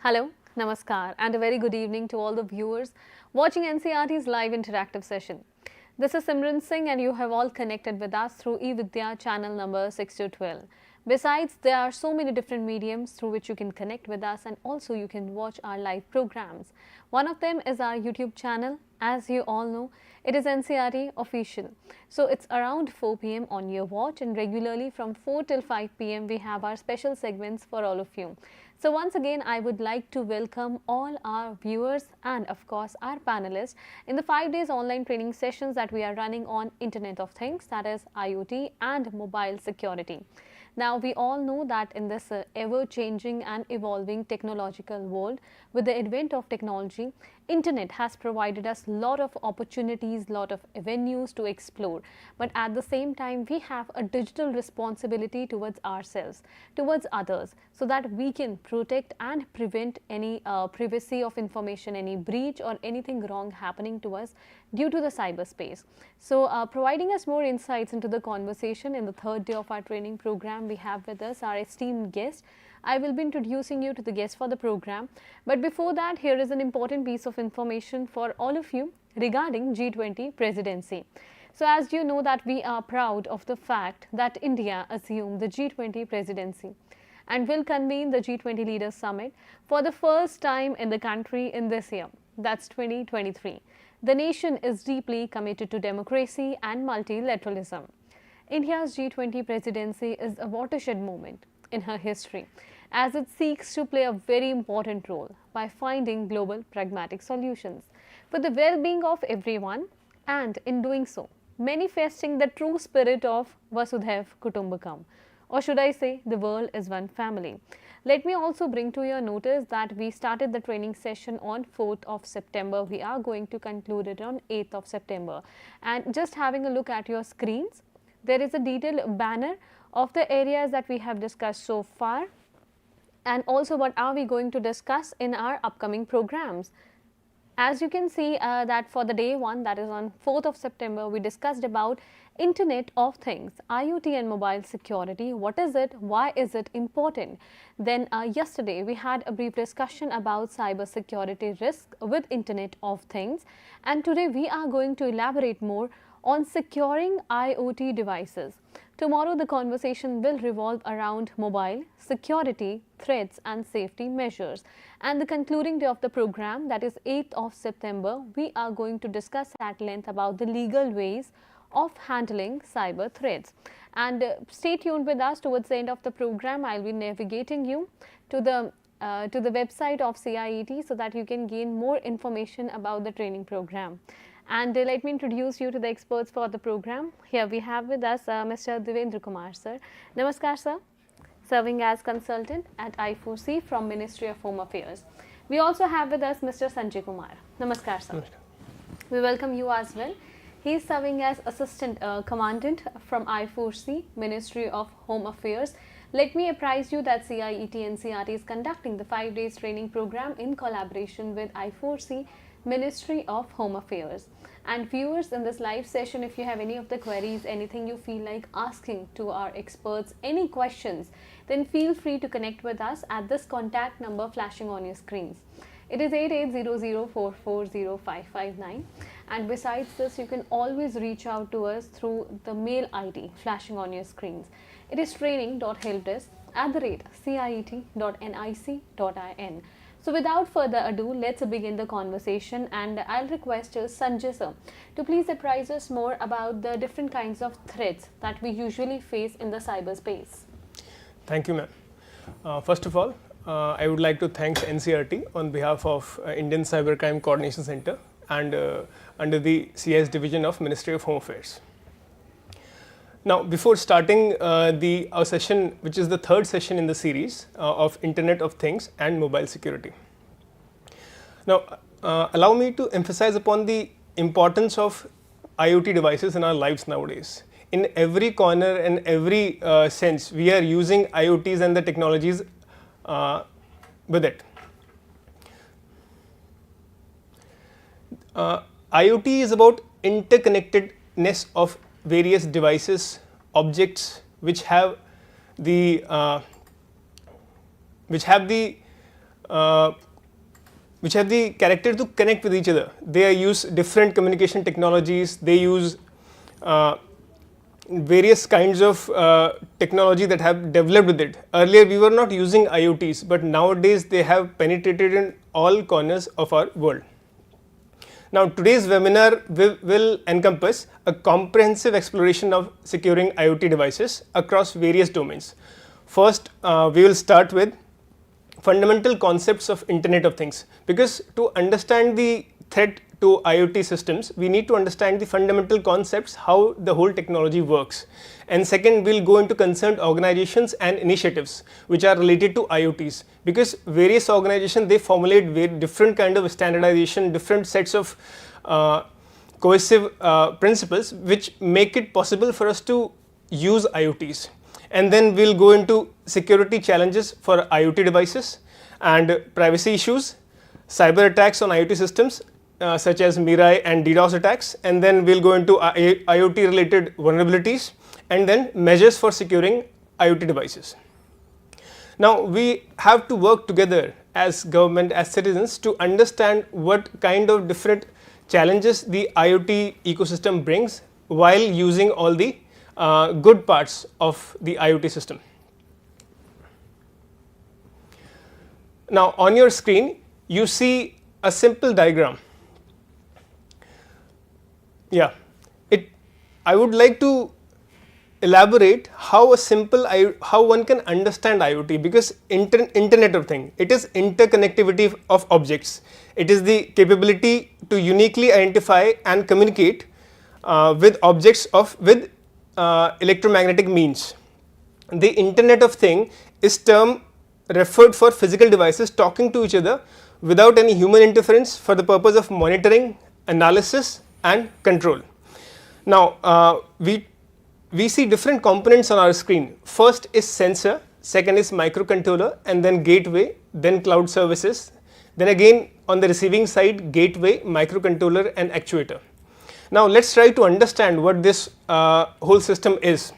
Hello, Namaskar, and a very good evening to all the viewers watching NCRT's live interactive session. This is Simran Singh, and you have all connected with us through eVidya channel number 6 to 12. Besides, there are so many different mediums through which you can connect with us, and also you can watch our live programs. One of them is our YouTube channel. As you all know, it is NCRT official. So it's around 4 p.m. on your watch, and regularly from 4 till 5 p.m. we have our special segments for all of you. So once again, I would like to welcome all our viewers and of course our panelists in the 5 days online training sessions that we are running on Internet of Things, that is IoT and mobile security. Now, we all know that in this ever-changing and evolving technological world, with the advent of technology, Internet has provided us lot of opportunities, lot of avenues to explore. But at the same time, we have a digital responsibility towards ourselves, towards others, so that we can protect and prevent any privacy of information, any breach or anything wrong happening to us due to the cyberspace. So, providing us more insights into the conversation in the third day of our training program, we have with us our esteemed guest. I will be introducing you to the guest for the program. But before that, here is an important piece of information for all of you regarding G20 presidency. So, as you know that we are proud of the fact that India assumed the G20 presidency and will convene the G20 Leaders Summit for the first time in the country in this year, that's 2023. The nation is deeply committed to democracy and multilateralism. India's G20 presidency is a watershed moment in her history, as it seeks to play a very important role by finding global pragmatic solutions for the well-being of everyone, and in doing so, manifesting the true spirit of Vasudhaiv Kutumbakam, or should I say, the world is one family. Let me also bring to your notice that we started the training session on 4th of September. We are going to conclude it on 8th of September. And just having a look at your screens, there is a detailed banner of the areas that we have discussed so far, and also what are we going to discuss in our upcoming programs. As you can see that for the day 1, that is on 4th of September, we discussed about Internet of Things, IoT and mobile security. What is it? Why is it important? Then yesterday we had a brief discussion about cyber security risk with Internet of Things, and today we are going to elaborate more on securing IoT devices. Tomorrow the conversation will revolve around mobile security, threats and safety measures. And the concluding day of the program, that is 8th of September, we are going to discuss at length about the legal ways of handling cyber threats. And stay tuned with us. Towards the end of the program, I will be navigating you to the website of CIET so that you can gain more information about the training program. And let me introduce you to the experts for the program. Here we have with us Mr. Devendra Kumar sir. Namaskar sir, serving as consultant at I4C from Ministry of Home Affairs. We also have with us Mr. Sanjay Kumar. Namaskar sir. Namaskar. We welcome you as well. He is serving as Assistant Commandant from I4C, Ministry of Home Affairs. Let me apprise you that CIET NCRT is conducting the 5 days training program in collaboration with I4C, Ministry of Home Affairs. And viewers, in this live session, if you have any of the queries, anything you feel like asking to our experts, any questions, then feel free to connect with us at this contact number flashing on your screens. It is 8800440559, and besides this, you can always reach out to us through the mail ID flashing on your screens. It is training.helpdesk@ciet.nic.in. So without further ado, let's begin the conversation, and I'll request Sanjay sir to please apprise us more about the different kinds of threats that we usually face in the cyberspace. Thank you, ma'am. First of all, I would like to thank NCRT on behalf of Indian Cybercrime Coordination Center and under the CS division of Ministry of Home Affairs. Now, before starting our session, which is the third session in the series of Internet of Things and mobile security. Now, allow me to emphasize upon the importance of IoT devices in our lives nowadays. In every corner and every sense, we are using IoTs and the technologies with it. IoT is about interconnectedness of various devices, objects which have the which have the character to connect with each other. They use different communication technologies, they use various kinds of technology that have developed with it. Earlier we were not using IoTs, but nowadays they have penetrated in all corners of our world. Now today's webinar will encompass a comprehensive exploration of securing IoT devices across various domains. First, we will start with fundamental concepts of Internet of Things, because to understand the threat to IoT systems, we need to understand the fundamental concepts, how the whole technology works. And second, we will go into concerned organizations and initiatives which are related to IoTs, because various organizations, they formulate very different kind of standardization, different sets of cohesive principles which make it possible for us to use IoTs. And then we will go into security challenges for IoT devices and privacy issues, cyber attacks on IoT systems such as Mirai and DDoS attacks, and then we will go into IoT related vulnerabilities, and then measures for securing IoT devices. Now we have to work together as government, as citizens, to understand what kind of different challenges the IoT ecosystem brings while using all the good parts of the IoT system. Now on your screen you see a simple diagram. Yeah, I would like to elaborate how one can understand IoT, because Internet of Things, it is interconnectivity of objects. It is the capability to uniquely identify and communicate with objects with electromagnetic means. The Internet of Things is term referred for physical devices talking to each other without any human interference for the purpose of monitoring, analysis and control. Now we see different components on our screen. First is sensor, second is microcontroller, and then gateway, then cloud services, then again on the receiving side gateway, microcontroller and actuator. Now let us try to understand what this whole system is.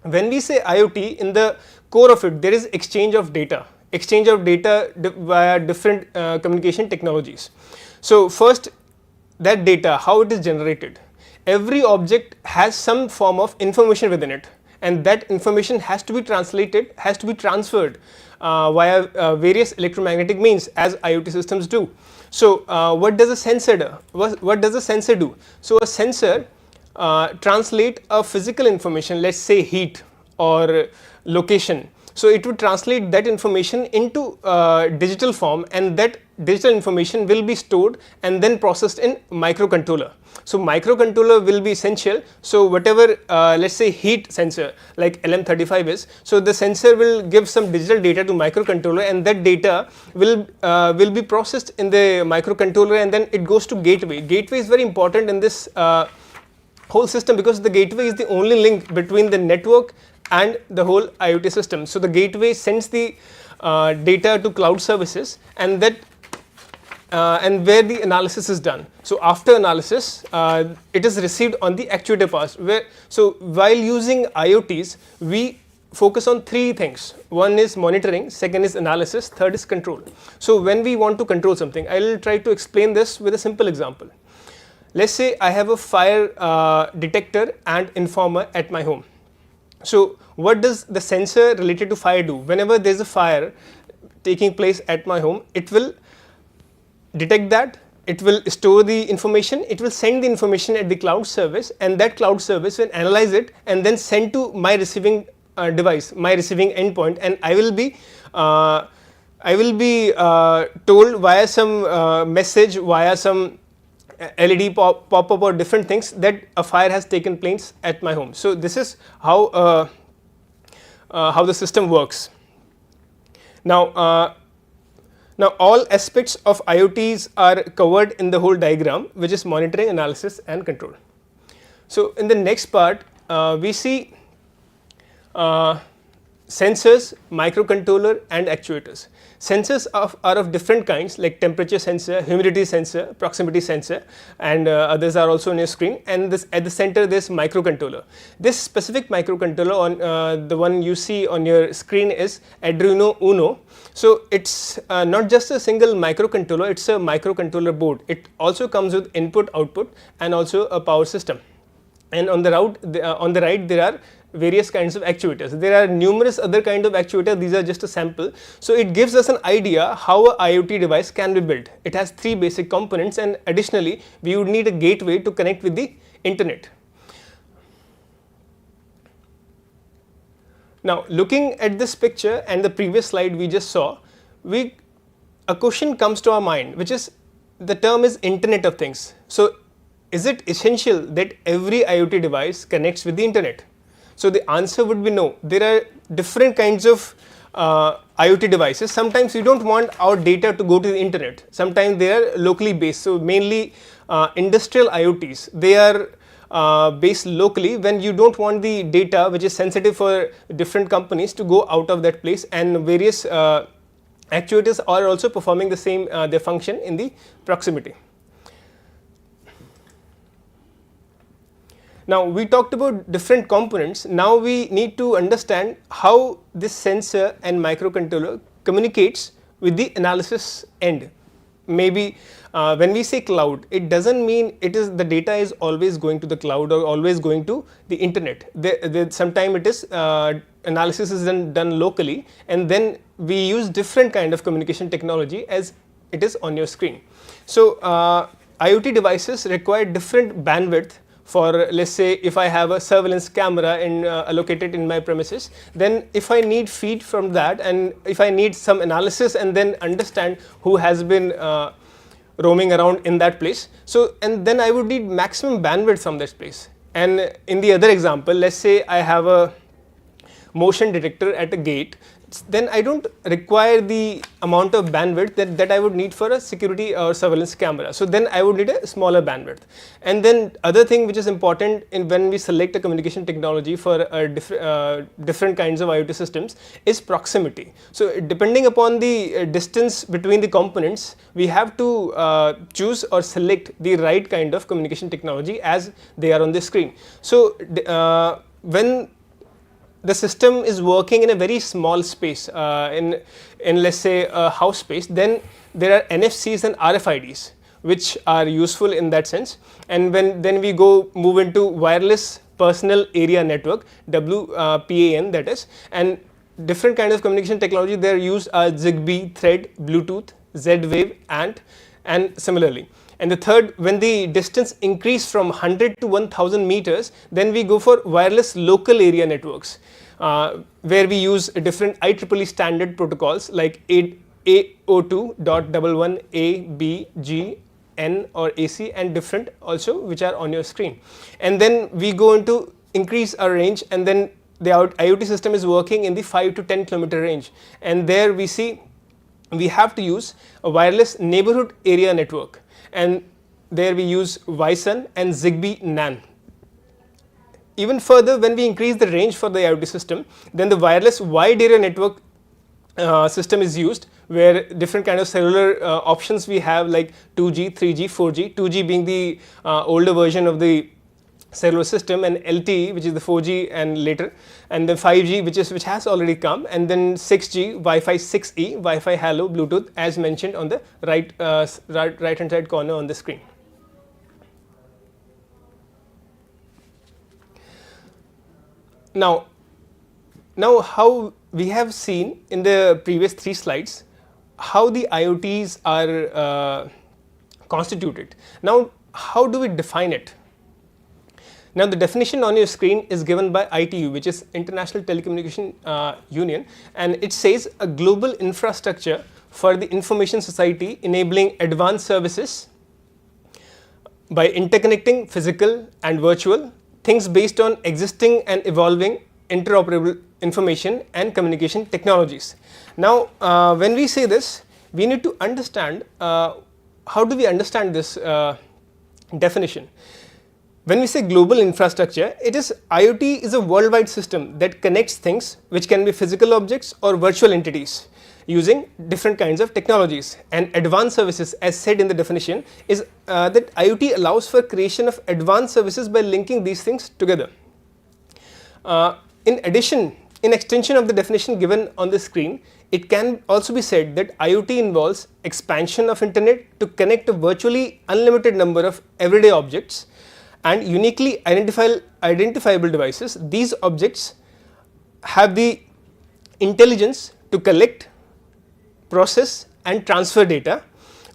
When we say IoT, in the core of it there is exchange of data via different communication technologies. So first, that data, how it is generated. Every object has some form of information within it, and that information has to be translated, has to be transferred via various electromagnetic means, as IoT systems do. So what does a sensor do? What does a sensor do? So a sensor translate a physical information, let's say heat or location. So it would translate that information into digital form, and that digital information will be stored and then processed in microcontroller. So microcontroller will be essential. So whatever let's say heat sensor like LM35 is, so the sensor will give some digital data to microcontroller, and that data will be processed in the microcontroller, and then it goes to gateway. Gateway is very important in this whole system, because the gateway is the only link between the network and the whole IoT system. So the gateway sends the data to cloud services, and that and where the analysis is done. So after analysis it is received on the actuator pass, so while using IoTs we focus on three things. One is monitoring, second is analysis, third is control. So when we want to control something, I will try to explain this with a simple example. Let's say I have a fire detector and informer at my home. So what does the sensor related to fire do? Whenever there is a fire taking place at my home, it will detect that, it will store the information, it will send the information at the cloud service, and that cloud service will analyze it and then send to my receiving device, my receiving endpoint, and I will be told via some message, via some LED pop-up or different things that a fire has taken place at my home. So this is how the system works. Now all aspects of IoTs are covered in the whole diagram, which is monitoring, analysis and control. So in the next part we see sensors, microcontroller and actuators. sensors are of different kinds, like temperature sensor, humidity sensor, proximity sensor, and others are also on your screen. And this at the center there's microcontroller. This specific microcontroller on the one you see on your screen is Arduino Uno. So it's not just a single microcontroller, it's a microcontroller board. It also comes with input, output, and also a power system. And on the right there are various kinds of actuators. There are numerous other kind of actuators, these are just a sample. So it gives us an idea how a IoT device can be built. It has 3 basic components, and additionally we would need a gateway to connect with the internet. Now looking at this picture and the previous slide we just saw, a question comes to our mind, which is, the term is Internet of Things. So is it essential that every IoT device connects with the internet? So the answer would be no. There are different kinds of IoT devices. Sometimes we don't want our data to go to the internet. Sometimes they are locally based. So mainly industrial IoTs, they are based locally when you don't want the data which is sensitive for different companies to go out of that place, and various actuators are also performing the same their function in the proximity. Now we talked about different components. Now we need to understand how this sensor and microcontroller communicates with the analysis end. Maybe when we say cloud, it doesn't mean the data is always going to the cloud or always going to the internet. Sometimes it is analysis is done locally, and then we use different kind of communication technology as it is on your screen. So IoT devices require different bandwidth. For, let's say, if I have a surveillance camera located in my premises, then if I need feed from that, and if I need some analysis and then understand who has been roaming around in that place, so and then I would need maximum bandwidth from this place. And in the other example, let's say I have a motion detector at a gate, then I don't require the amount of bandwidth that I would need for a security or surveillance camera. So then I would need a smaller bandwidth. And then other thing which is important when we select a communication technology for different kinds of IoT systems is proximity. So depending upon the distance between the components, we have to choose or select the right kind of communication technology as they are on the screen. So when the system is working in a very small space, in let's say a house space, then there are NFCs and RFIDs which are useful in that sense. And then we move into wireless personal area network, WPAN that is, and different kind of communication technology they are used are Zigbee, Thread, Bluetooth, Z-Wave, and similarly. And the third, when the distance increase from 100 to 1000 meters, then we go for wireless local area networks, where we use different IEEE standard protocols like 802.11a, b, g, n or AC, and different also which are on your screen. And then we go into increase our range, and then the IoT system is working in the 5 to 10 kilometer range, and there we see we have to use a wireless neighborhood area network, and there we use Wi-SUN and Zigbee NAN. Even further, when we increase the range for the IoT system, then the wireless wide area network system is used, where different kind of cellular options we have like 2G, 3G, 4G, 2G being the older version of the cellular system, and LTE which is the 4G and later, and then 5G which has already come, and then 6G, Wi-Fi 6E, Wi-Fi Halo, Bluetooth as mentioned on the right hand side corner on the screen. Now how we have seen in the previous 3 slides how the IoTs are constituted. Now how do we define it? Now the definition on your screen is given by ITU, which is International Telecommunication Union, and it says a global infrastructure for the information society enabling advanced services by interconnecting physical and virtual things based on existing and evolving interoperable information and communication technologies. Now when we say this, we need to understand how do we understand this definition. When we say global infrastructure, IoT is a worldwide system that connects things which can be physical objects or virtual entities. using different kinds of technologies. And advanced services, as said in the definition, is that IoT allows for creation of advanced services by linking these things together. In addition, in extension of the definition given on the screen, it can also be said that IoT involves expansion of internet to connect a virtually unlimited number of everyday objects and uniquely identifiable devices. These objects have the intelligence to collect, process and transfer data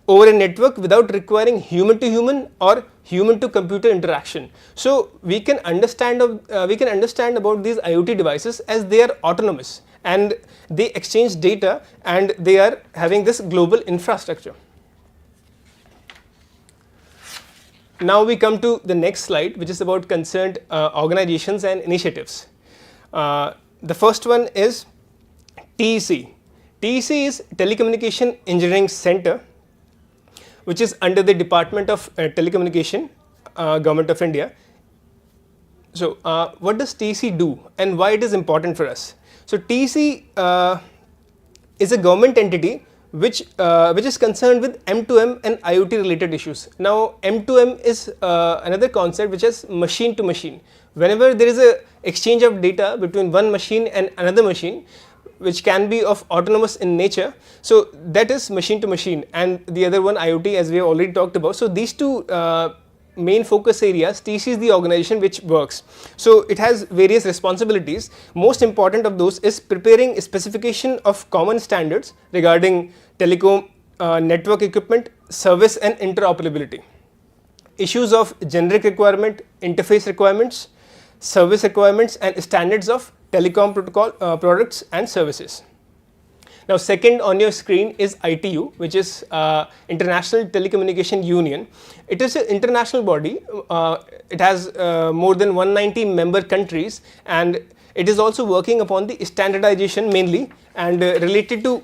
over a network without requiring human to human or human to computer interaction. So we can understand about these IoT devices as they are autonomous and they exchange data and they are having this global infrastructure. Now we come to the next slide, which is about concerned organizations and initiatives. The first one is TEC. TEC is Telecommunication Engineering Center, which is under the Department of Telecommunication, Government of India. So, what does TEC do and why it is important for us? So, TEC is a government entity which is concerned with M2M and IoT related issues. Now, M2M is another concept which is machine to machine. Whenever there is a exchange of data between one machine and another machine, which can be of autonomous in nature, so that is machine to machine, and the other one IoT, as we have already talked about. So these two main focus areas, TEC is the organization which works. So it has various responsibilities. Most important of those is preparing a specification of common standards regarding telecom network equipment, service and interoperability. Issues of generic requirement, interface requirements, service requirements and standards of telecom protocol products and services. Now, second on your screen is ITU, which is International Telecommunication Union. It is an international body. It has more than 190 member countries, and it is also working upon the standardization mainly and related to.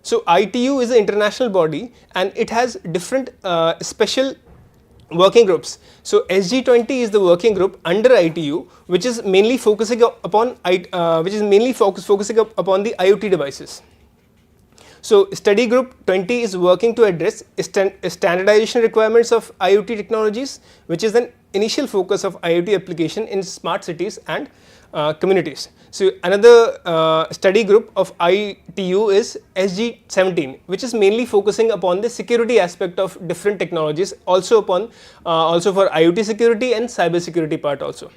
So ITU is an international body, and it has different special working groups. So SG20 is the working group under ITU, which is mainly focusing upon focusing upon the IoT devices. So study group 20 is working to address standardization requirements of IoT technologies, which is an initial focus of IoT application in smart cities and communities. So another study group of ITU is SG17, which is mainly focusing upon the security aspect of different technologies, also for IoT security and cyber security part also.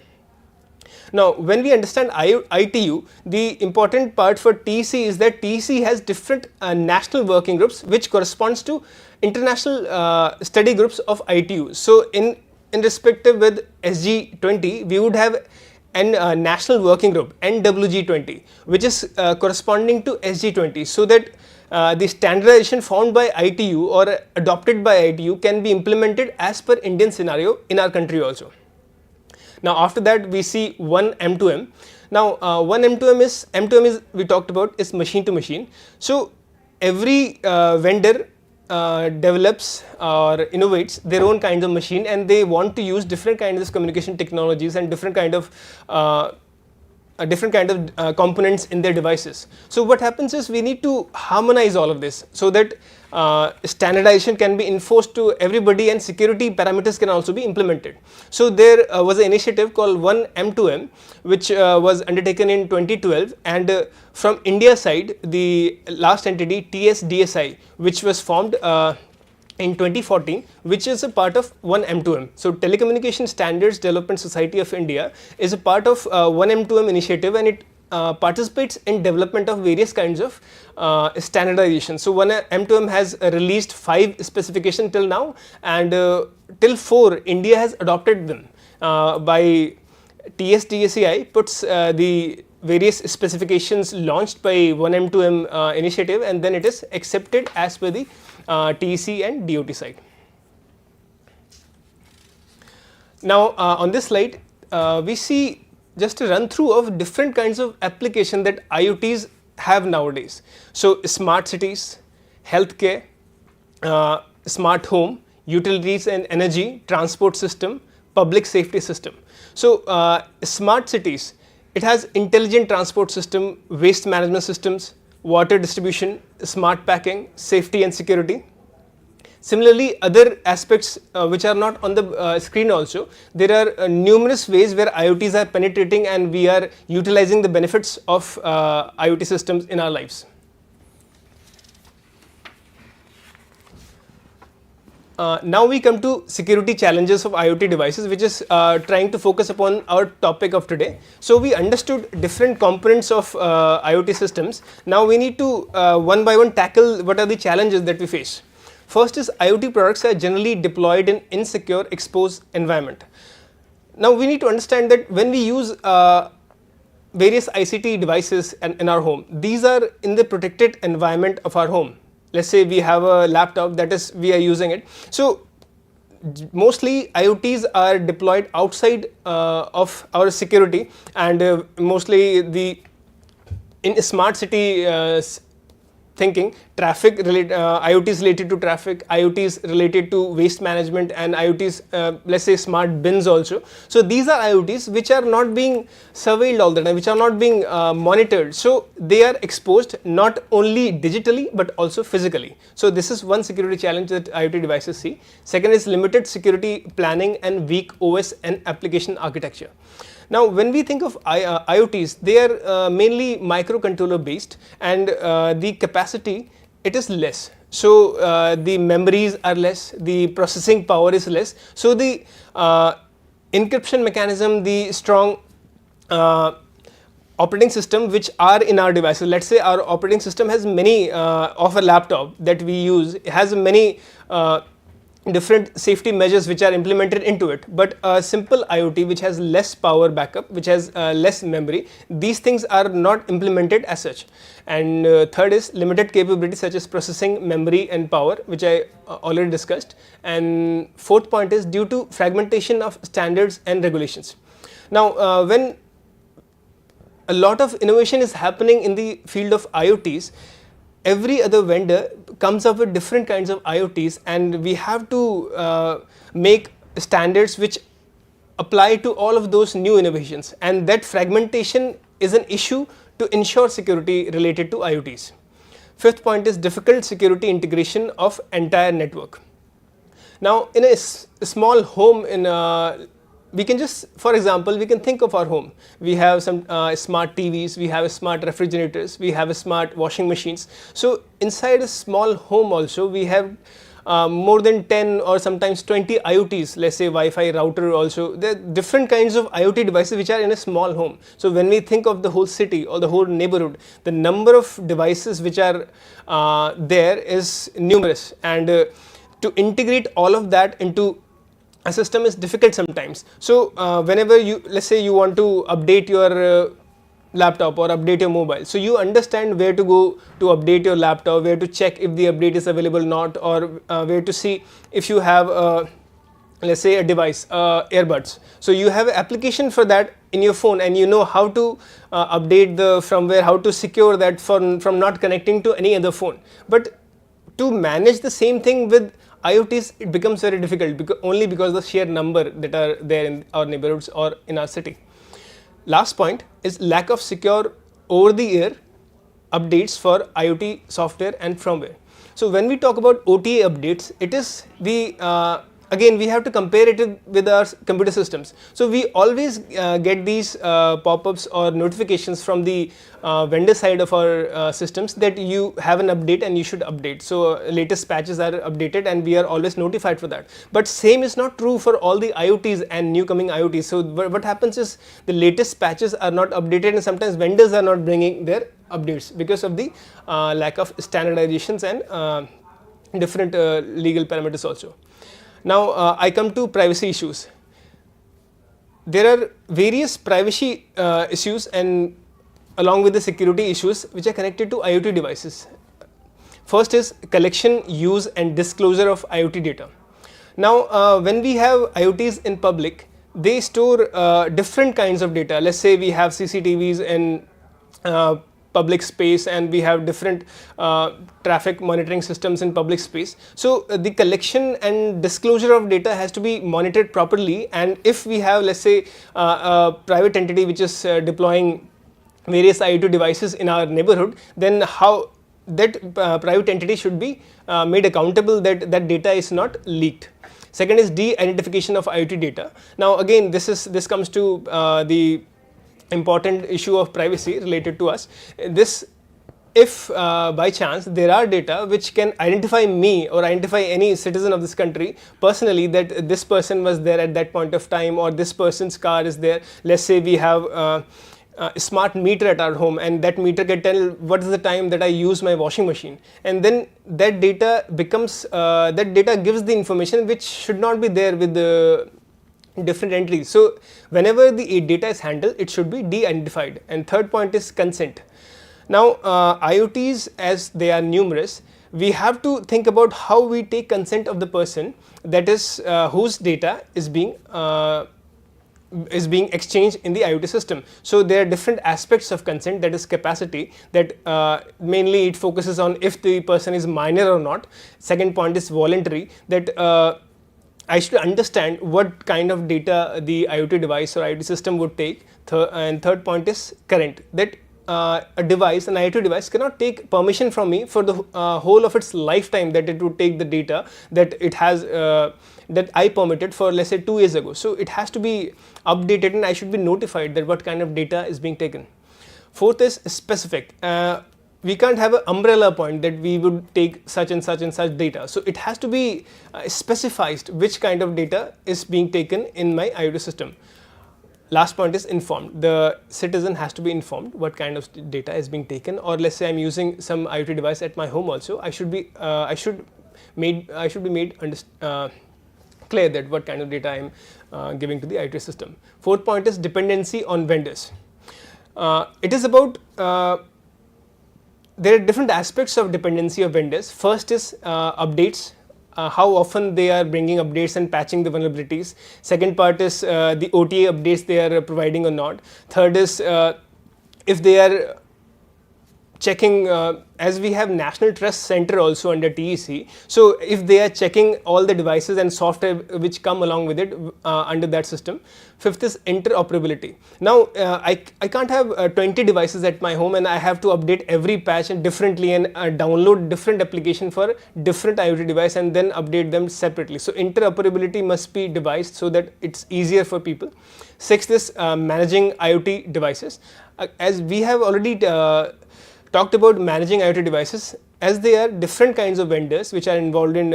Now, when we understand ITU, the important part for TEC is that TEC has different national working groups which corresponds to international study groups of ITU. So in respective with SG20, we would have a national working group NWG20, which is corresponding to SG20, so that the standardization found by ITU or adopted by ITU can be implemented as per Indian scenario in our country also. Now, after that we see one M2M. Now, one M2M is we talked about is machine to machine. So every vendor develops or innovates their own kinds of machine, and they want to use different kinds of communication technologies and different kind of components in their devices. So what happens is we need to harmonize all of this so that standardization can be enforced to everybody and security parameters can also be implemented. So there was an initiative called One M2M, which was undertaken in 2012, and from India side the last entity TSDSI, which was formed in 2014, which is a part of One M2M. So Telecommunication Standards Development Society of India is a part of One M2M initiative, and it participates in development of various kinds of standardization. So One M2M has released 5 specifications till now, and till 4 India has adopted them. By TSDSI puts the various specifications launched by One M2M initiative, and then it is accepted as per the TEC and DOT side. Now, on this slide we see just a run through of different kinds of application that IoTs have nowadays. So smart cities, healthcare, smart home, utilities and energy, transport system, public safety system. So smart cities, it has intelligent transport system, waste management systems, water distribution, smart packing, safety and security. Similarly, other aspects which are not on the screen also, there are numerous ways where IoTs are penetrating and we are utilizing the benefits of IoT systems in our lives. Now we come to security challenges of IoT devices, which is trying to focus upon our topic of today. So we understood different components of IoT systems. Now we need to one by one tackle what are the challenges that we face. First is IoT products are generally deployed in insecure, exposed environment. Now we need to understand that when we use various ICT devices in our home, these are in the protected environment of our home. Let's say we have a laptop, that is we are using it. So mostly IoTs are deployed outside of our security, and mostly in smart city thinking, traffic IoTs related to traffic, IoTs related to waste management, and IoTs let's say smart bins also. So these are IoTs which are not being surveilled all the time, which are not being monitored. So they are exposed not only digitally but also physically. So this is one security challenge that IoT devices see. Second is limited security planning and weak OS and application architecture. Now when we think of IoTs, they are mainly microcontroller based, and the capacity, it is less. So the memories are less, the processing power is less. So the encryption mechanism, the strong operating system which are in our devices, let's say our operating system has many of a laptop that we use, it has many different safety measures which are implemented into it, but a simple IoT which has less power backup, which has less memory, these things are not implemented as such. And third is limited capability such as processing, memory and power, which I already discussed. And fourth point is due to fragmentation of standards and regulations. Now when a lot of innovation is happening in the field of IoTs, every other vendor comes up with different kinds of IoTs, and we have to make standards which apply to all of those new innovations, and that fragmentation is an issue to ensure security related to IoTs. Fifth point is difficult security integration of entire network. Now in a small home, we can just, for example, we can think of our home. We have some smart TVs, we have smart refrigerators, we have smart washing machines. So inside a small home also we have more than 10 or sometimes 20 IoTs, let's say Wi-Fi router also. There are different kinds of IoT devices which are in a small home. So when we think of the whole city or the whole neighborhood, the number of devices which are there is numerous, and to integrate all of that into a system is difficult sometimes. So whenever you, let's say you want to update your laptop or update your mobile, so you understand where to go to update your laptop, where to check if the update is available or not, or where to see if you have let's say a device, earbuds. So you have an application for that in your phone, and you know how to update the firmware, how to secure that from not connecting to any other phone. But to manage the same thing with IoTs, it becomes very difficult only because of the sheer number that are there in our neighborhoods or in our city. Last point is lack of secure over the air updates for IoT software and firmware. So when we talk about OTA updates, it is the again we have to compare it with our computer systems. So we always get these pop-ups or notifications from the vendor side of our systems that you have an update and you should update. So latest patches are updated and we are always notified for that. But same is not true for all the IoTs and new coming IoTs. So what happens is the latest patches are not updated, and sometimes vendors are not bringing their updates because of the lack of standardizations and different legal parameters also. Now I come to privacy issues. There are various privacy issues and along with the security issues which are connected to IoT devices. First is collection, use and disclosure of IoT data. Now when we have IoTs in public, they store different kinds of data. Let's say we have CCTVs in public space, and we have different traffic monitoring systems in public space. So the collection and disclosure of data has to be monitored properly, and if we have, let's say, a private entity which is deploying various IoT devices in our neighborhood, then how that private entity should be made accountable that that data is not leaked. Second is de-identification of IoT data. Now again, this comes to the important issue of privacy related to us. This, if by chance there are data which can identify me or identify any citizen of this country personally, that this person was there at that point of time, or this person's car is there. Let's say we have a smart meter at our home, and that meter can tell what is the time that I use my washing machine, and then that data becomes that data gives the information which should not be there with the different entities. So whenever the data is handled, it should be de-identified. And third point is consent. Now IoTs, as they are numerous, we have to think about how we take consent of the person, that is whose data is being exchanged in the IoT system. So there are different aspects of consent, that is capacity, that mainly it focuses on if the person is minor or not. Second point is voluntary, that I should understand what kind of data the IoT device or IoT system would take. And third point is current, that a device, an IoT device, cannot take permission from me for the whole of its lifetime, that it would take the data that it has that I permitted for, let's say, 2 years ago. So it has to be updated, and I should be notified that what kind of data is being taken. Fourth is specific. We can't have an umbrella point that we would take such and such and such data. So it has to be specified which kind of data is being taken in my IoT system. Last point is informed. The citizen has to be informed what kind of data is being taken, or let's say I'm using some IoT device at my home also. I should be made clear that what kind of data I am giving to the IoT system. Fourth point is dependency on vendors. It is about there are different aspects of dependency of vendors. First is updates, how often they are bringing updates and patching the vulnerabilities. Second part is the OTA updates they are providing or not. Third is if they are checking, as we have National Trust Center also under TEC, so if they are checking all the devices and software which come along with it under that system. Fifth is interoperability. Now I can't have 20 devices at my home and I have to update every patch and differently, and download different application for different IoT device and then update them separately. So interoperability must be devised so that it's easier for people. Sixth is managing IoT devices. As we have already talked about managing IoT devices, as they are different kinds of vendors which are involved in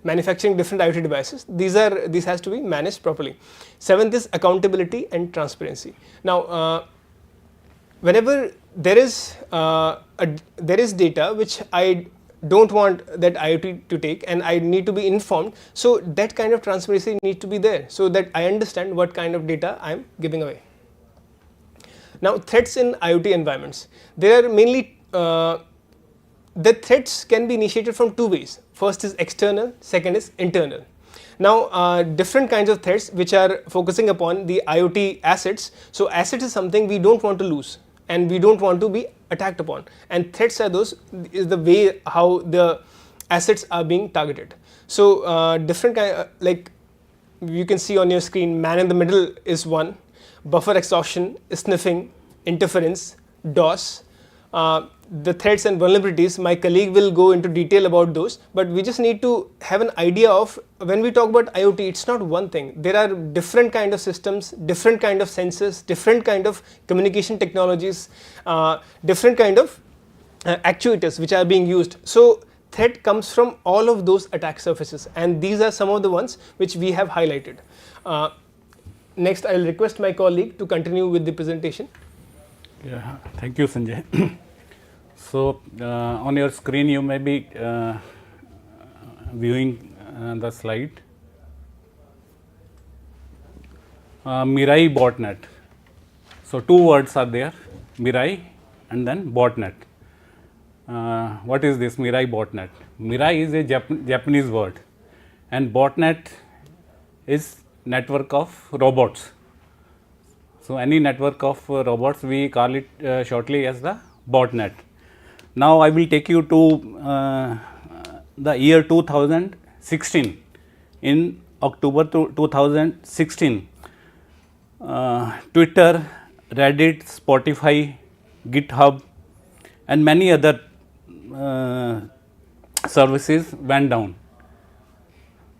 manufacturing different IoT devices. These has to be managed properly. Seventh is accountability and transparency. Now whenever there is data which I don't want that IoT to take and I need to be informed, so that kind of transparency needs to be there so that I understand what kind of data I am giving away. Now threats in IoT environments. There are mainly the threats can be initiated from two ways. First is external, second is internal. Now different kinds of threats which are focusing upon the IoT assets. So assets is something we don't want to lose and we don't want to be attacked upon, and threats are those is the way how the assets are being targeted. So different kind like you can see on your screen, man in the middle is one. Buffer exhaustion, sniffing, interference, DOS, the threats and vulnerabilities. My colleague will go into detail about those, but we just need to have an idea of when we talk about IoT, it's not one thing. There are different kind of systems, different kind of sensors, different kind of communication technologies, different kind of actuators which are being used. So threat comes from all of those attack surfaces, and these are some of the ones which we have highlighted. Next, I will request my colleague to continue with the presentation. Yeah, thank you, Sanjay. So, on your screen, you may be viewing the slide. Mirai botnet. So, two words are there, Mirai and then botnet. What is this Mirai botnet? Mirai is a Japanese word, and botnet is network of robots. So, any network of robots we call it shortly as the botnet. Now, I will take you to the year 2016. In October 2016, Twitter Reddit, Spotify, GitHub, and many other services went down.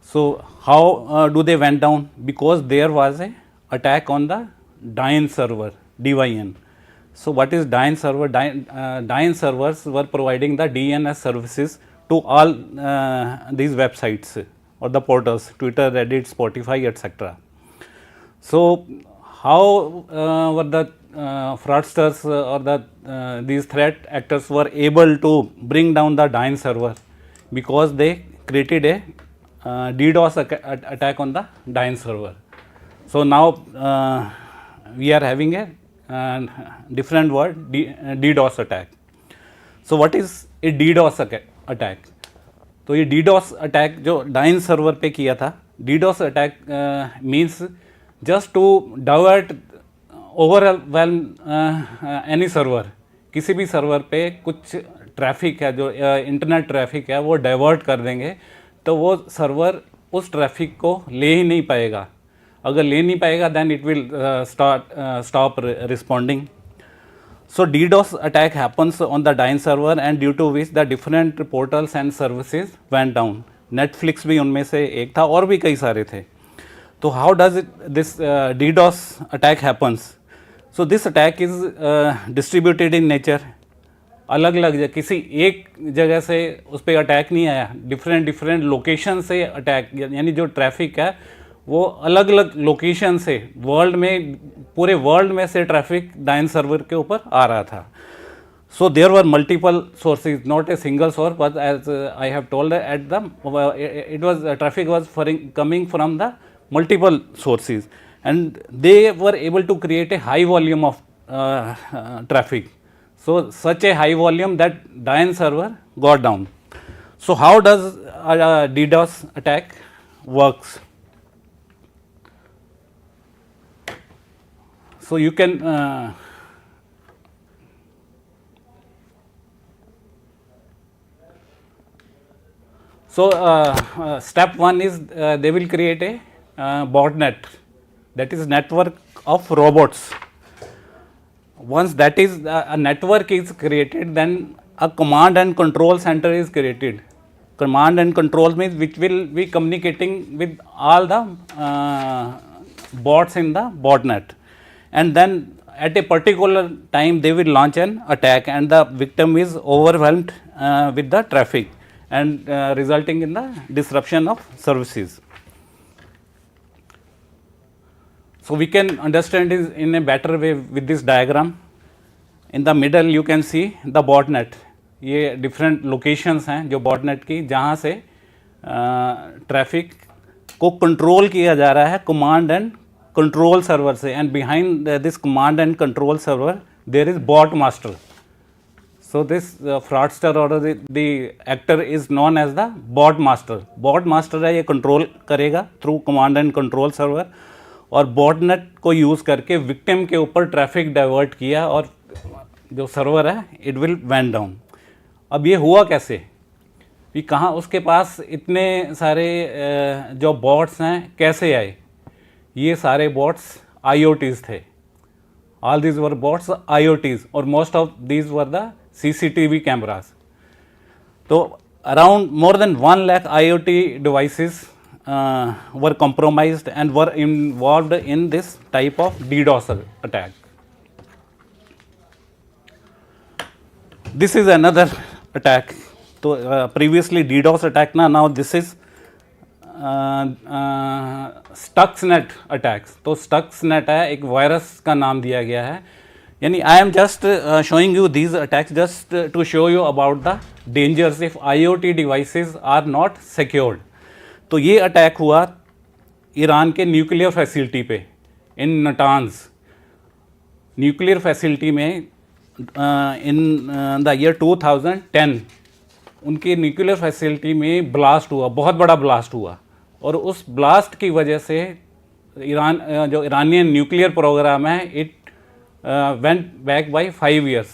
So how do they went down? Because there was a attack on the DYN server, DYN. So what is DYN server? DYN servers were providing the DNS services to all these websites or the portals, Twitter, Reddit, Spotify, etc. So how were the fraudsters or the these threat actors were able to bring down the DYN server? Because they created a DDoS attack on the DYN server. So now we are having a different word, DDoS attack. So what is a DDoS attack? तो ये DDoS attack जो Dyn server पे किया था, DDoS attack means just to divert overwhelm any server, किसी भी server पे कुछ ट्रैफिक है जो इंटरनेट ट्रैफिक है वो डाइवर्ट कर देंगे, तो वो सर्वर उस ट्रैफिक को ले ही नहीं पाएगा. अगर ले नहीं पाएगा then it will stop responding. So DDoS attack happens on the DYN server and due to which the different portals and services went down. Netflix भी उनमें से एक था और भी कई सारे थे. तो how does this DDoS attack happens? So this attack is distributed in nature. अलग अलग किसी एक जगह से उस पर अटैक नहीं आया, डिफरेंट लोकेशन से अटैक, यानी जो ट्रैफिक है वो अलग अलग लोकेशन से वर्ल्ड में, पूरे वर्ल्ड में से ट्रैफिक डाइन सर्वर के ऊपर आ रहा था. So there were multiple sources, not a single source, but as I have told at the it was traffic was coming from the multiple sources and they were able to create a high volume of traffic. So such a high volume that Dyn server got down. So how does DDoS attack works? So you can step one is they will create a botnet, that is network of robots. Once that is a network is created, then a command and control center is created. Command and control means which will be communicating with all the bots in the botnet. And then at a particular time they will launch an attack and the victim is overwhelmed with the traffic and resulting in the disruption of services. So we can understand this in a better way with this diagram. In the middle you can see the botnet. ये different locations हैं जो botnet की, जहाँ से traffic को control किया जा रहा है कमांड एंड कंट्रोल सर्वर से, and behind this command and control server there is bot master. So this fraudster और the actor is known as the bot master. Bot master है, ये कंट्रोल करेगा through command and control server, और botnet को use करके victim के ऊपर traffic divert किया और जो सर्वर है इट विल वेंट डाउन. अब ये हुआ कैसे कि कहाँ उसके पास इतने सारे जो बॉट्स हैं कैसे आए? ये सारे बॉट्स IoTs थे. All these were bots IoTs और most of these were the CCTV cameras. तो around more than 1 lakh IoT devices were compromised and were involved in this type of DDoS attack. This is another attack. So previously DDoS attack now this is Stuxnet attacks. तो Stuxnet है, एक virus का नाम दिया गया है. यानी I am just showing you these attacks just to show you about the dangers if IoT devices are not secured. तो ये अटैक हुआ ईरान के न्यूक्लियर फैसिलिटी पे इन नटान्स. न्यूक्लियर फैसिलिटी में इन द ईयर 2010 उनकी न्यूक्लियर फैसिलिटी में blast हुआ, बहुत बड़ा ब्लास्ट हुआ, और उस ब्लास्ट की वजह से ईरान जो ईरानियन न्यूक्लियर प्रोग्राम है it went back by 5 years,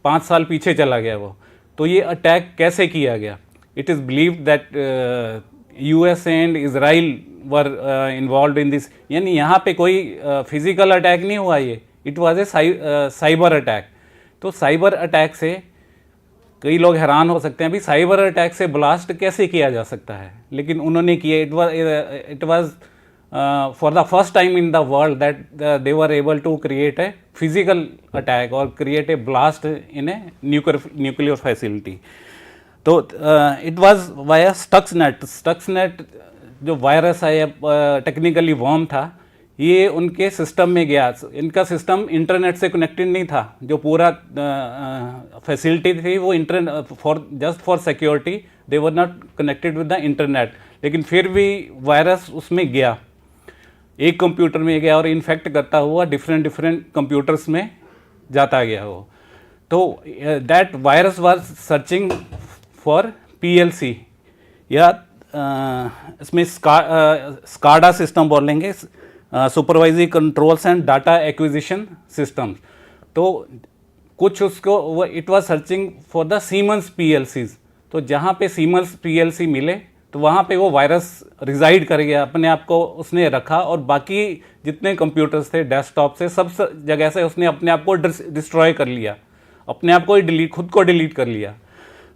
5 साल पीछे चला गया वो. तो ये अटैक कैसे किया गया? It is believed that US and Israel were involve in this. यानी यहाँ पे कोई फिजिकल अटैक नहीं हुआ, ये it was a cyber attack. तो साइबर अटैक से कई लोग हैरान हो सकते हैं भी साइबर अटैक से ब्लास्ट कैसे किया जा सकता है, लेकिन उन्होंने किया। It was for the first time in the world that they were able to create a physical attack और create a blast in a nuclear facility. तो it was via Stuxnet. Stuxnet जो वायरस है या technically worm था, ये उनके system में गया। इनका सिस्टम इंटरनेट से कनेक्टेड नहीं था, जो पूरा फैसिलिटी थी वो just for security they were not connected with the internet. लेकिन फिर भी वायरस उसमें गया, एक कंप्यूटर में गया और इन्फेक्ट करता हुआ डिफरेंट कंप्यूटर्स में जाता गया वो। तो that virus was searching for PLC या इसमें स्काडा सिस्टम बोलेंगे, supervisory controls and data acquisition systems. तो कुछ उसको it was searching for the siemens पीएलसीज। तो जहाँ पे सीमेंस पीएलसी मिले तो वहाँ पे वो वायरस रिजाइड कर गया, अपने आप को उसने रखा और बाकी जितने कंप्यूटर्स थे डेस्कटॉप से सब जगह से उसने अपने आप को डिस्ट्रॉय कर लिया, अपने आप को ही खुद को डिलीट कर लिया।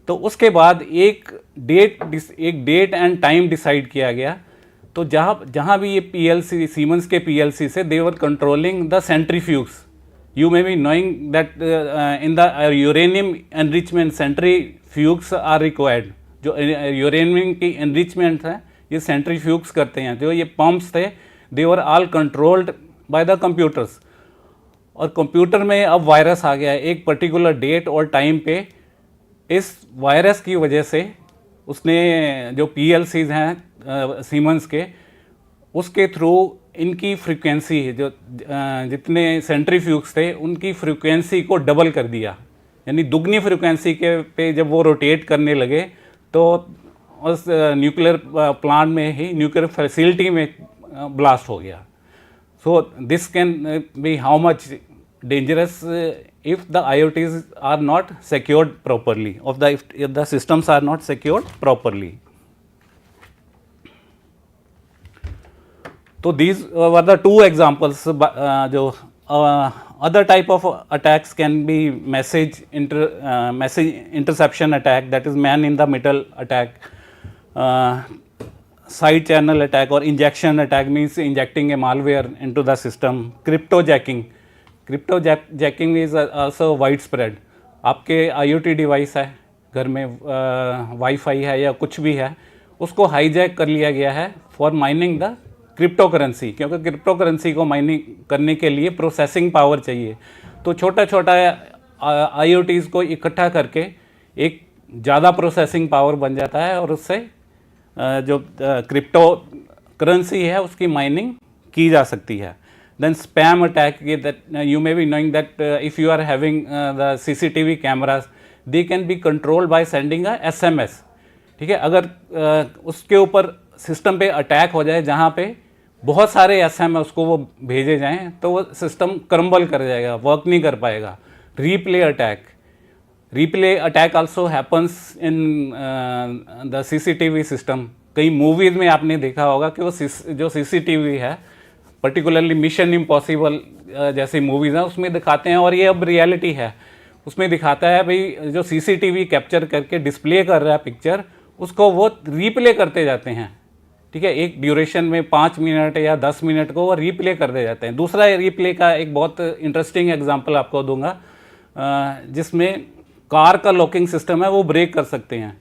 तो उसके बाद एक डेट एंड टाइम डिसाइड किया गया। तो जहाँ भी ये पीएलसी सीमेंस के पीएलसी से they were controlling the centrifuges. You may be knowing that in the uranium enrichment centrifuges are required. जो यूरेनियम की एनरिचमेंट है ये सेंट्रीफ्यूग्स करते हैं। जो ये पंप्स थे they were all controlled by the computers. और कंप्यूटर में अब वायरस आ गया है एक पर्टिकुलर डेट और टाइम पे। इस वायरस की वजह से उसने जो पीएलसीज हैं सीमेंस के, उसके थ्रू इनकी फ्रीक्वेंसी जो जितने सेंट्रीफ्यूग्स थे उनकी फ्रीक्वेंसी को डबल कर दिया, यानी दुगनी फ्रीक्वेंसी के पे जब वो रोटेट करने लगे तो उस न्यूक्लियर प्लांट में ही, न्यूक्लियर फैसिलिटी में ब्लास्ट हो गया। So this can be how much dangerous if the IoTs are not secured properly, if the systems are not secured properly. So these were the two examples. जो other type of attacks can be message interception attack, that is man in the middle attack, side channel attack or injection attack means injecting a malware into the system, cryptojacking is also wide spread. आपके IoT device है घर में, wifi है या कुछ भी है, उसको हाईजैक कर लिया गया है for mining the crypto currency, क्योंकि क्रिप्टो करेंसी को माइनिंग करने के लिए प्रोसेसिंग पावर चाहिए। तो छोटा छोटा IoTs को इकट्ठा करके एक ज़्यादा प्रोसेसिंग पावर बन जाता है और उससे जो क्रिप्टो करेंसी है उसकी माइनिंग की जा सकती है। Then spam attack, that you may be knowing that if you are having the CCTV cameras, they can be controlled by sending a SMS। ठीक है, अगर उसके ऊपर सिस्टम पे अटैक हो जाए जहाँ पे बहुत सारे SMS उसको वो भेजे जाएं तो वो सिस्टम क्रम्बल कर जाएगा, वर्क नहीं कर पाएगा। Replay attack also happens in the CCTV system. कई मूवीज़ में आपने देखा होगा कि वो जो CCTV है, पर्टिकुलरली मिशन इम्पॉसिबल जैसी मूवीज़ हैं उसमें दिखाते हैं, और ये अब रियलिटी है, उसमें दिखाता है भाई जो CCTV कैप्चर करके डिस्प्ले कर रहा है पिक्चर, उसको वो रीप्ले करते जाते हैं। ठीक है, एक ड्यूरेशन में 5 मिनट या 10 मिनट को वो रीप्ले करते जाते हैं। दूसरा रीप्ले का एक बहुत इंटरेस्टिंग एग्जांपल आपको दूंगा, जिसमें कार का लॉकिंग सिस्टम है वो ब्रेक कर सकते हैं।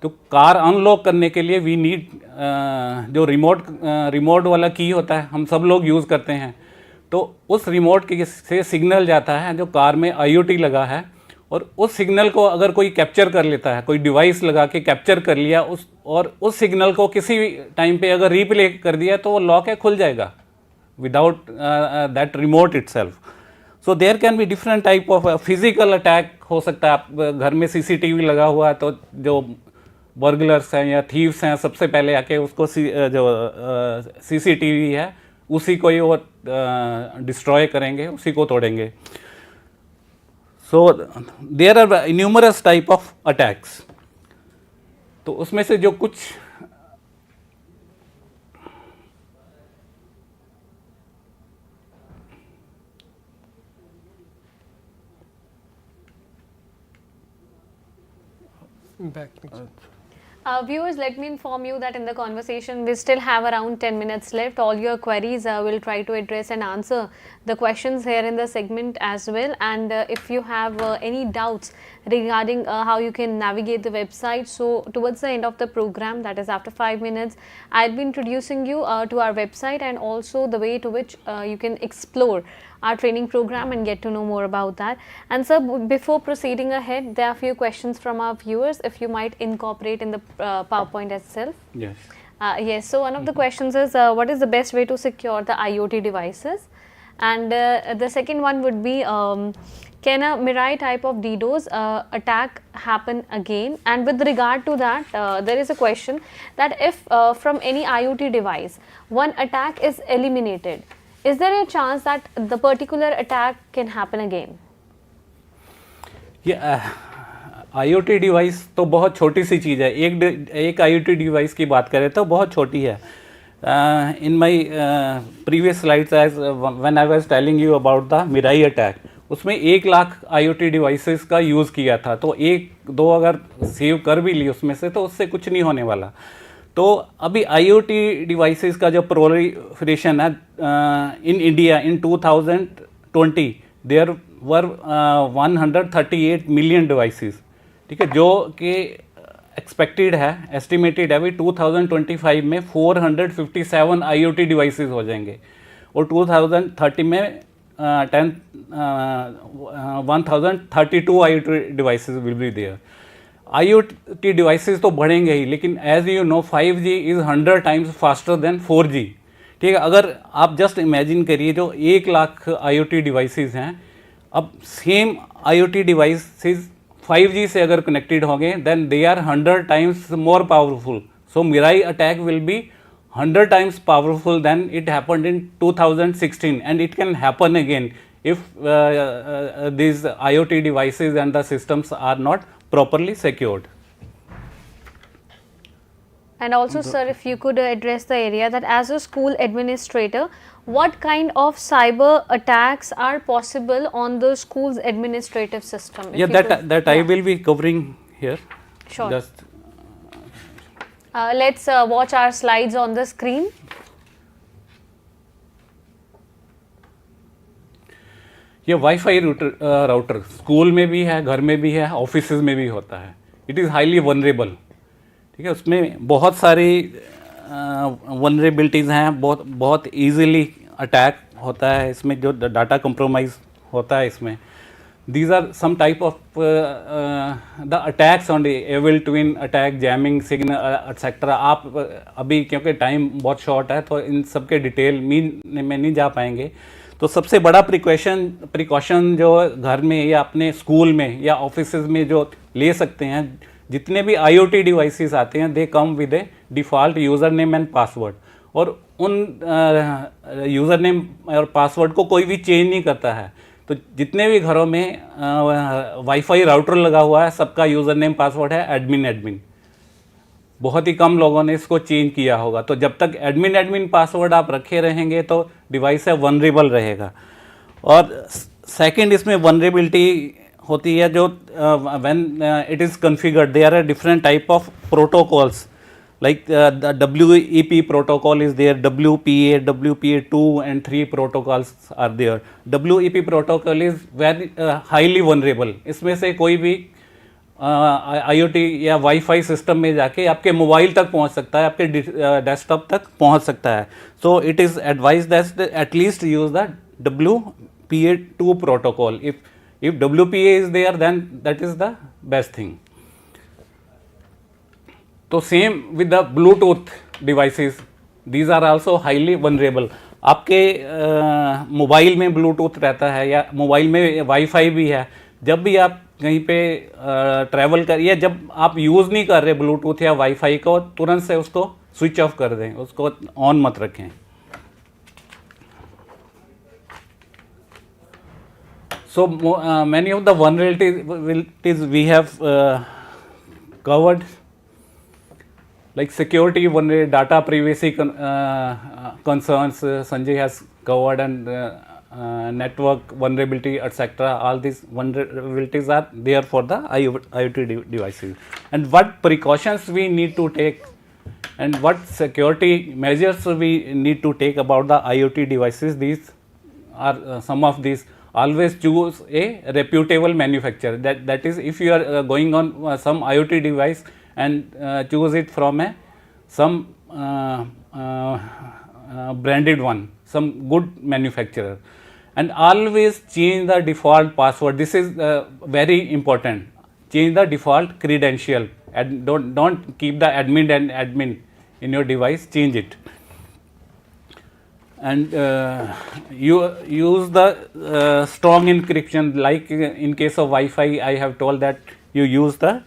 तो कार अनलॉक करने के लिए वी नीड जो रिमोट वाला की होता है, हम सब लोग यूज़ करते हैं। तो उस रिमोट के से सिग्नल जाता है जो कार में IoT लगा है, और उस सिग्नल को अगर कोई कैप्चर कर लेता है, कोई डिवाइस लगा के कैप्चर कर लिया उस सिग्नल को किसी भी टाइम पे अगर रीप्ले कर दिया तो वो लॉक है खुल जाएगा without that remote itself. So there can be different type of physical attack हो सकता है। आप घर में CCTV लगा हुआ है तो जो बर्गलर्स हैं या थीव्स हैं सबसे पहले आके उसको जो CCTV है उसी को ही वो डिस्ट्रॉय करेंगे, उसी को तोड़ेंगे। So there are numerous type of attacks. तो उसमें से जो कुछ impact. Viewers, let me inform you that in the conversation we still have around 10 minutes left. All your queries we'll try to address and answer the questions here in the segment as well. And if you have any doubts regarding how you can navigate the website, so towards the end of the program, that is after 5 minutes, I'll be introducing you to our website and also the way to which you can explore our training program and get to know more about that. And sir, before proceeding ahead, there are a few questions from our viewers, if you might incorporate in the PowerPoint itself. Yes. Yes, so one of the questions is what is the best way to secure the IoT devices? And the second one would be can a Mirai type of DDoS attack happen again? And with regard to that, there is a question that if from any IoT device one attack is eliminated, is there a chance that the particular attack can happen again? IoT device तो बहुत छोटी सी चीज़ है. एक IoT device की बात करें तो बहुत छोटी है. In my previous slides as when I was telling you about the Mirai attack, उसमें 1 लाख IoT डिवाइसेस का यूज़ किया था. तो 1-2 अगर सेव कर भी ली उसमें से तो उससे कुछ नहीं होने वाला. तो अभी IoT डिवाइसेस का जो प्रोलिफरेशन है in India in 2020 there were 138 million devices. ठीक है, जो कि एक्सपेक्टेड है, एस्टिमेटेड है, अभी 2025 में 457 IoT डिवाइसेस हो जाएंगे और 2030 में 1032 IoT devices will be there. IoT devices तो बढ़ेंगे ही, लेकिन as you know 5G is 100 times faster than 4G. ठीक है, अगर आप जस्ट इमेजिन करिए जो 1 लाख IoT डिवाइसेस हैं, अब सेम IoT डिवाइसेस 5G से अगर कनेक्टेड होंगे then they are 100 times more powerful. So Mirai attack will be 100 times powerful than it happened in 2016, and it can happen again if these IoT devices and the systems are not properly secured. And also sir, if you could address the area that as a school administrator, what kind of cyber attacks are possible on the school's administrative system? Yeah, that I will be covering here. Sure. Just let's watch our slides on the screen. ये wifi router school में भी है, घर में भी है, office में भी होता है. It is highly vulnerable. ठीक है, उसमें बहुत सारी वनरेबिलिटीज़ हैं, बहुत ईजीली अटैक होता है इसमें, जो डाटा कंप्रोमाइज़ होता है इसमें. These are some type of the attacks on the evil twin attack, jamming signal etc. आप अभी क्योंकि टाइम बहुत शॉर्ट है तो इन सब के डिटेल में नहीं जा पाएंगे. तो सबसे बड़ा प्रिकॉशन जो घर में या अपने स्कूल में या ऑफिस में जो ले सकते हैं, जितने भी IoT डिवाइसेस आते हैं they come with a default user name and password, और उन यूज़र नेम और पासवर्ड को कोई भी चेंज नहीं करता है. तो जितने भी घरों में वाईफाई राउटर लगा हुआ है सबका यूज़र नेम पासवर्ड है एडमिन. बहुत ही कम लोगों ने इसको चेंज किया होगा. तो जब तक एडमिन पासवर्ड आप रखे रहेंगे तो डिवाइस है वनरेबल रहेगा. और सेकंड इसमें वनरेबिलिटी होती है जो when it is configured, there are different type of protocols like the WEP protocol is there, WPA, WPA2 and 3 protocols are there. WEP protocol is very highly vulnerable. इसमें से कोई भी IoT या wifi system में जाके आपके mobile तक पहुंच सकता है, आपके डेस्कटॉप तक पहुंच सकता है. So it is advise that at least use the WPA2 protocol. If WPA is there then that is the best thing. तो same with the Bluetooth devices, these are also highly vulnerable. आपके mobile में Bluetooth रहता है या mobile में wifi भी है, जब भी आप कहीं पे ट्रैवल करिए, जब आप यूज़ नहीं कर रहे ब्लूटूथ या वाईफाई को, तुरंत से उसको स्विच ऑफ कर दें, उसको ऑन मत रखें. So many of the vulnerabilities we have covered, like security data privacy concerns Sanjay has covered, and network vulnerability, etc. All these vulnerabilities are there for the IoT devices. And what precautions we need to take and what security measures we need to take about the IoT devices, these are some of these. Always choose a reputable manufacturer. That is, if you are going on some IoT device and choose it from some branded one, some good manufacturer, and always change the default password. This is very important. Change the default credential and don't keep the admin and admin in your device. Change it. And you use the strong encryption, like in case of Wi-Fi. I have told that you use the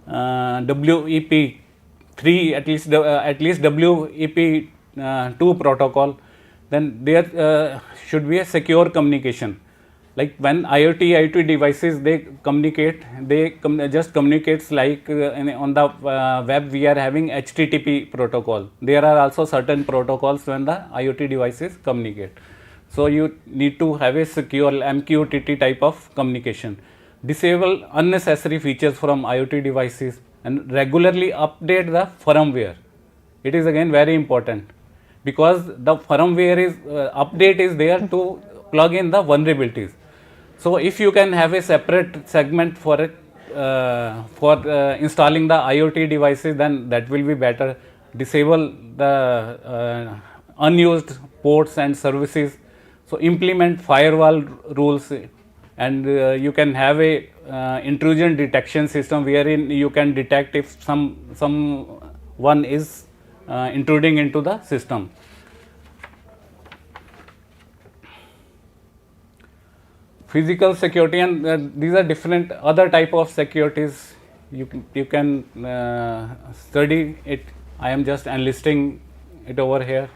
WEP3, at least WEP2 protocol. Then there should be a secure communication. Like when IoT devices, they communicate, just communicates like on the web we are having HTTP protocol. There are also certain protocols when the IoT devices communicate. So you need to have a secure MQTT type of communication. Disable unnecessary features from IoT devices and regularly update the firmware. It is again very important, because the firmware is update is there to plug in the vulnerabilities. So if you can have a separate segment for it, installing the IoT devices, then that will be better. Disable the unused ports and services. So implement firewall rules, and you can have a intrusion detection system wherein you can detect if someone is intruding into the system. Physical security, and these are different other type of securities. You can study it. I am just enlisting it over here.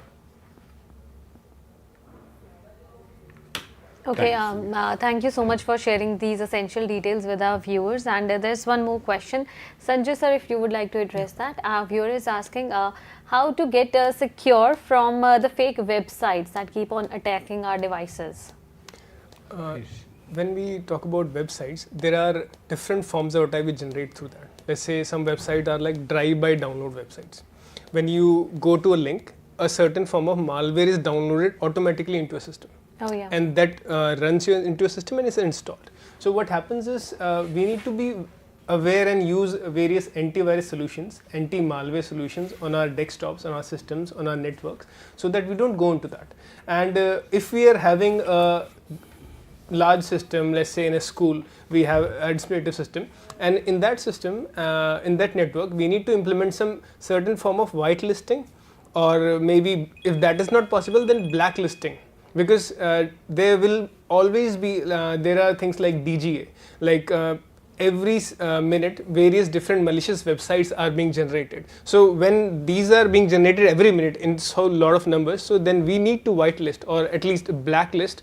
Okay, thank you so much for sharing these essential details with our viewers. And there's one more question. Sanjay sir, if you would like to address that. Our viewer is asking how to get secure from the fake websites that keep on attacking our devices. When we talk about websites, there are different forms of attack we generate through that. Let's say some websites are like drive-by download websites. When you go to a link, a certain form of malware is downloaded automatically into a system. Oh yeah. And that runs you into a system and is installed. So what happens is we need to be aware and use various antivirus solutions, anti-malware solutions on our desktops, on our systems, on our networks, so that we don't go into that. And if we are having a large system, let's say in a school, we have administrative system, and in that system, in that network, we need to implement some certain form of whitelisting, or maybe if that is not possible, then blacklisting, because there will always be there are things like DGA, like every minute various different malicious websites are being generated. So when these are being generated every minute in so lot of numbers, so then we need to whitelist or at least blacklist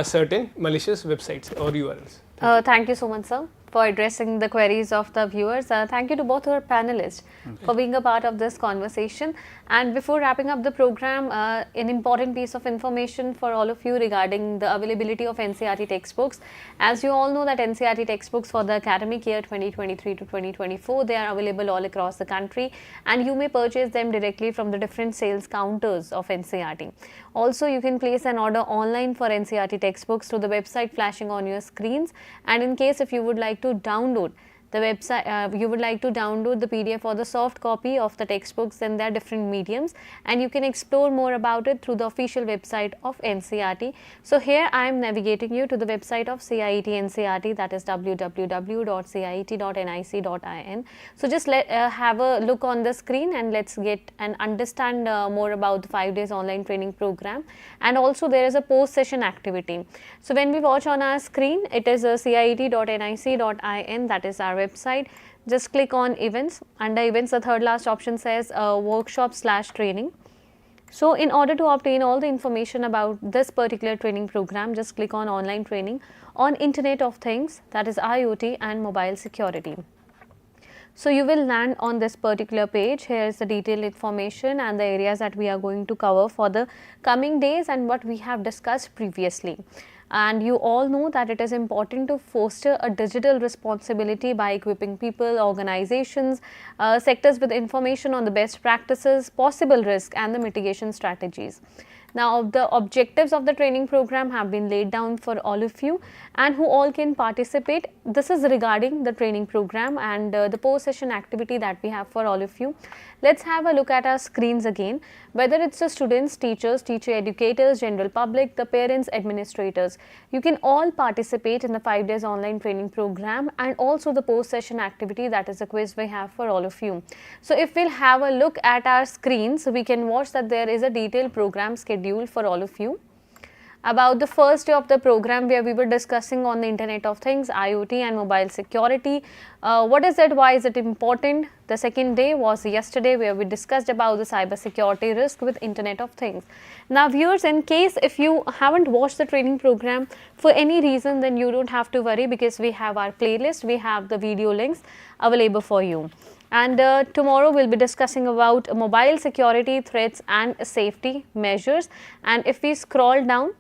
certain malicious websites or URLs. Thank you so much, sir, for addressing the queries of the viewers. Thank you to both our panelists for being a part of this conversation. And before wrapping up the program, an important piece of information for all of you regarding the availability of NCERT textbooks. As you all know that NCERT textbooks for the academic year 2023 to 2024, they are available all across the country, and you may purchase them directly from the different sales counters of NCERT. Also, you can place an order online for NCERT textbooks through the website flashing on your screens. And in case if you would like to download the website, you would like to download the PDF or the soft copy of the textbooks, then there are different mediums, and you can explore more about it through the official website of NCERT. So here I am navigating you to the website of CIET NCERT, that is www.ciet.nic.in. So just have a look on the screen and let's get and understand more about the 5 days online training program. And also there is a post session activity. So when we watch on our screen, it is ciet.nic.in, that is our website. Just click on events. Under events, the third last option says workshop/training. So in order to obtain all the information about this particular training program, just click on online training on Internet of Things, that is IoT and mobile security. So you will land on this particular page. Here is the detailed information and the areas that we are going to cover for the coming days and what we have discussed previously. And you all know that it is important to foster a digital responsibility by equipping people, organizations, sectors with information on the best practices, possible risk and the mitigation strategies. Now, the objectives of the training program have been laid down for all of you and who all can participate. This is regarding the training program and the post-session activity that we have for all of you. Let's have a look at our screens again, whether it's the students, teachers, teacher educators, general public, the parents, administrators. You can all participate in the 5 days online training program and also the post-session activity, that is the quiz we have for all of you. So, if we'll have a look at our screens, we can watch that there is a detailed program schedule for all of you. About the first day of the program, where we were discussing on the Internet of Things, IoT and mobile security. What is it? Why is it important? The second day was yesterday, where we discussed about the cyber security risk with Internet of Things. Now viewers, in case if you haven't watched the training program for any reason, then you don't have to worry, because we have our playlist, we have the video links available for you. And tomorrow we'll be discussing about mobile security threats and safety measures. And if we scroll down,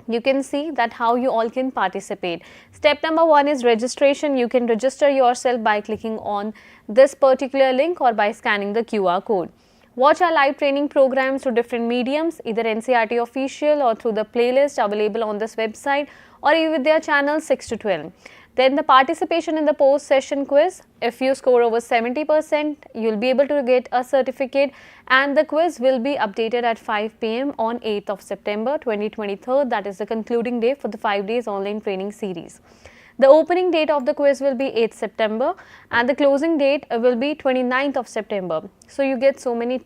you can see that how you all can participate. Step number 1 is registration. You can register yourself by clicking on this particular link or by scanning the QR code. Watch our live training programs through different mediums, either NCERT official or through the playlist available on this website or even with their channel 6 to 12. Then the participation in the post-session quiz, if you score over 70%, you will be able to get a certificate, and the quiz will be updated at 5 p.m. on 8th of September 2023, that is the concluding day for the 5 days online training series. The opening date of the quiz will be 8th September and the closing date will be 29th of September. So you get so many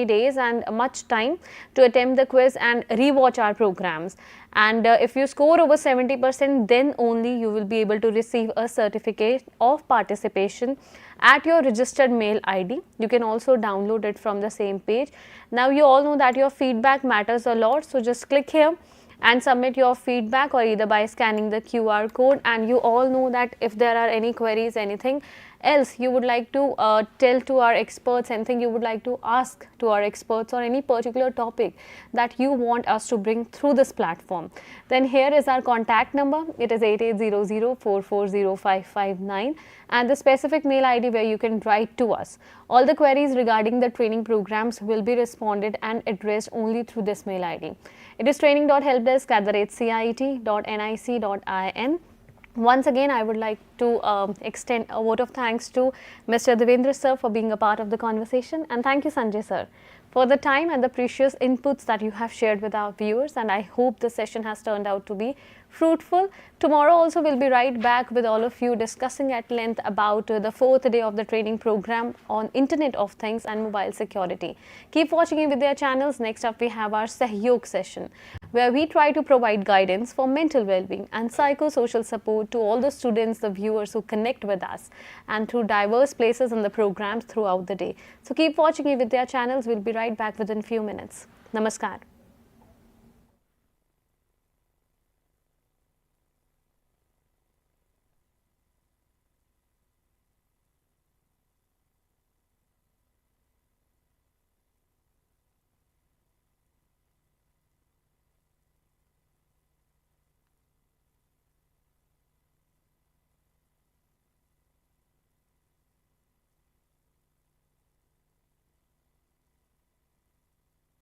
days and much time to attempt the quiz and rewatch our programs. And if you score over 70%, then only you will be able to receive a certificate of participation at your registered mail ID. You can also download it from the same page. Now you all know that your feedback matters a lot, so just click here and submit your feedback, or either by scanning the QR code. And you all know that if there are any queries, anything else you would like to tell to our experts, anything you would like to ask to our experts, or any particular topic that you want us to bring through this platform, then here is our contact number. It is 8800440559 and the specific mail ID where you can write to us. All the queries regarding the training programs will be responded and addressed only through this mail ID. It is training.helpdesk@cit.nic.in. Once again, I would like to extend a vote of thanks to Mr. Devendra sir for being a part of the conversation, and thank you Sanjay sir for the time and the precious inputs that you have shared with our viewers, and I hope the session has turned out to be fruitful. Tomorrow also we'll be right back with all of you discussing at length about the 4th day of the training program on Internet of Things and mobile security. Keep watching in with their channels. Next up we have our Sahyog session, where we try to provide guidance for mental well-being and psychosocial support to all the students, the viewers who connect with us, and through diverse places in the programs throughout the day. So keep watching in with their channels. We'll be right back within few minutes. Namaskar.